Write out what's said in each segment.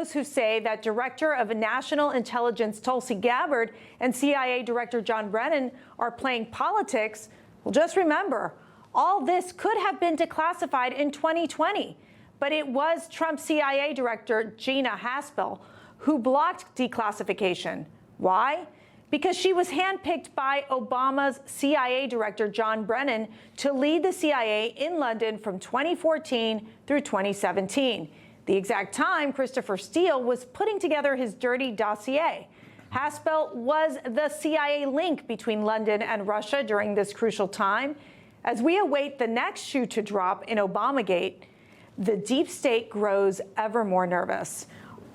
those who say that Director of National Intelligence Tulsi Gabbard and CIA Director John Brennan are playing politics, well, just remember, all this could have been declassified in 2020. But it was Trump CIA Director Gina Haspel who blocked declassification. Why? Because she was handpicked by Obama's CIA Director John Brennan to lead the CIA in London from 2014 through 2017, the exact time Christopher Steele was putting together his dirty dossier. Haspel was the CIA link between London and Russia during this crucial time. As we await the next shoe to drop in Obamagate, the deep state grows ever more nervous.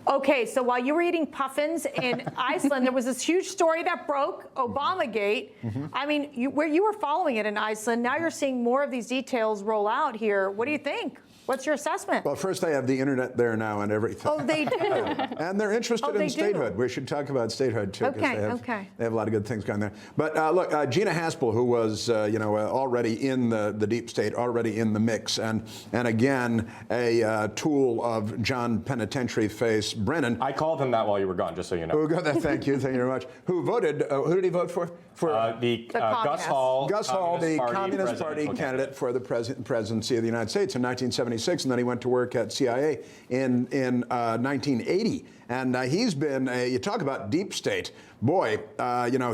Okay, so while you were eating puffins in Iceland, there was this huge story that broke, Obamagate. I mean, where you were following it in Iceland, now you're seeing more of these details roll out here. What do you think? What's your assessment? Well, first, they have the internet there now and everything. Oh, they do. And they're interested in statehood. We should talk about statehood, too, because they have a lot of good things going there. But look, Gina Haspel, who was, already in the deep state, already in the mix, and again, a tool of John Penitentiary face Brennan. I called him that while you were gone, just so you know. Thank you very much. Who voted, who did he vote for? Gus Hall. Gus Hall, the Communist Party candidate for the presidency of the United States in 1976, and then he went to work at CIA in 1980. And he's been, you talk about deep state, boy,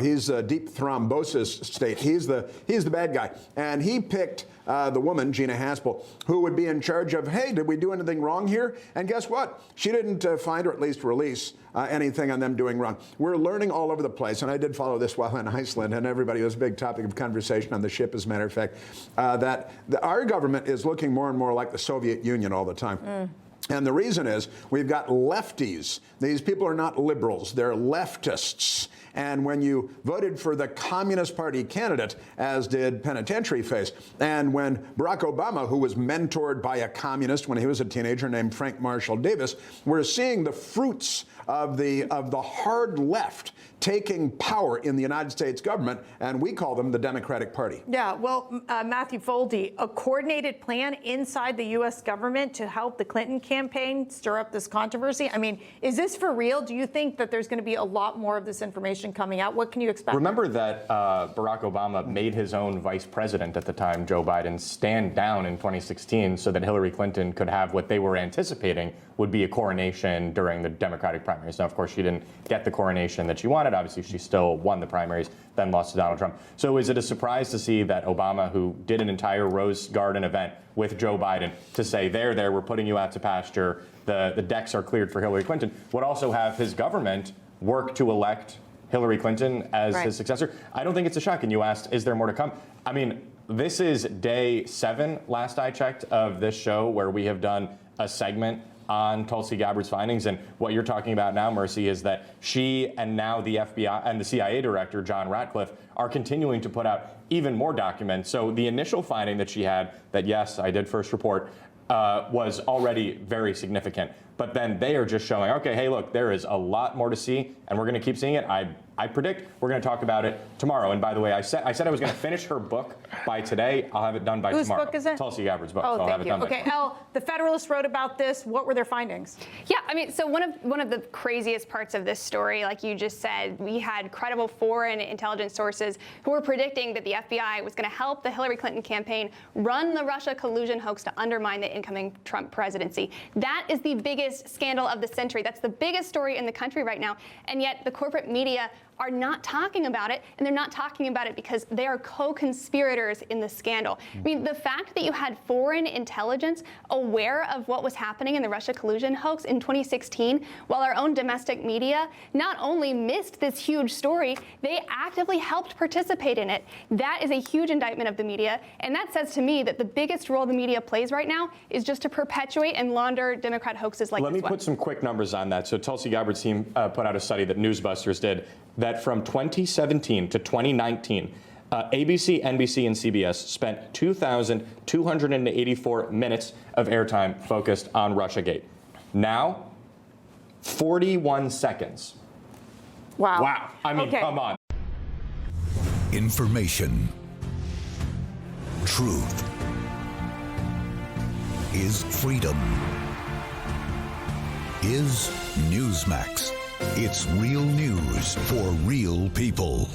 he's a deep thrombosis state. He's the bad guy. And he picked the woman, Gina Haspel, who would be in charge of, hey, did we do anything wrong here? And guess what? She didn't find or at least release anything on them doing wrong. We're learning all over the place, and I did follow this while in Iceland, and everybody was a big topic of conversation on the ship, as a matter of fact, that our government is looking more and more like the Soviet Union all the time. And the reason is we've got lefties. These people are not liberals, they're leftists. And when you voted for the Communist Party candidate, as did Penitentiary face, and when Barack Obama, who was mentored by a communist when he was a teenager named Frank Marshall Davis, we're seeing the fruits of the hard left taking power in the United States government, and we call them the Democratic Party. Yeah, well, Matthew Foldy, a coordinated plan inside the U.S. government to help the Clinton campaign stir up this controversy? I mean, is this for real? Do you think that there's going to be a lot more of this information coming out? What can you expect? Remember that Barack Obama made his own vice president at the time, Joe Biden, stand down in 2016 so that Hillary Clinton could have what they were anticipating would be a coronation during the Democratic primaries. Now, of course, she didn't get the coronation that she wanted. Obviously, she still won the primaries, then lost to Donald Trump. So is it a surprise to see that Obama, who did an entire Rose Garden event with Joe Biden, to say, there, we're putting you out to pasture, the decks are cleared for Hillary Clinton, would also have his government work to elect Hillary Clinton as his successor? I don't think it's a shock. And you asked, is there more to come? I mean, this is day 7, last I checked, of this show where we have done a segment on Tulsi Gabbard's findings. And what you're talking about now, Mercy, is that she and now the FBI and the CIA director, John Ratcliffe, are continuing to put out even more documents. So the initial finding that she had, that yes, I did first report, was already very significant. But then they are just showing, okay, hey, look, there is a lot more to see, and we're going to keep seeing it. I predict we're going to talk about it tomorrow. And by the way, I said I was going to finish her book by today. I'll have it done by tomorrow. Whose book is it? Tulsi Gabbard's book. Oh, so I'll have it done Okay, Elle, the Federalist wrote about this. What were their findings? Yeah, I mean, so one of the craziest parts of this story, like you just said, we had credible foreign intelligence sources who were predicting that the FBI was going to help the Hillary Clinton campaign run the Russia collusion hoax to undermine the incoming Trump presidency. That is the biggest scandal of the century. That's the biggest story in the country right now. And yet the corporate media are not talking about it, and they're not talking about it because they are co-conspirators in the scandal. I mean, the fact that you had foreign intelligence aware of what was happening in the Russia collusion hoax in 2016, while our own domestic media not only missed this huge story, they actively helped participate in it. That is a huge indictment of the media, and that says to me that the biggest role the media plays right now is just to perpetuate and launder Democrat hoaxes like this one. Let me put some quick numbers on that. So Tulsi Gabbard's team put out a study that Newsbusters did that from 2017 to 2019, ABC, NBC, and CBS spent 2,284 minutes of airtime focused on Russiagate. Now, 41 seconds. Wow. Wow. I mean, come on. Information. Truth is freedom. is Newsmax. It's real news for real people.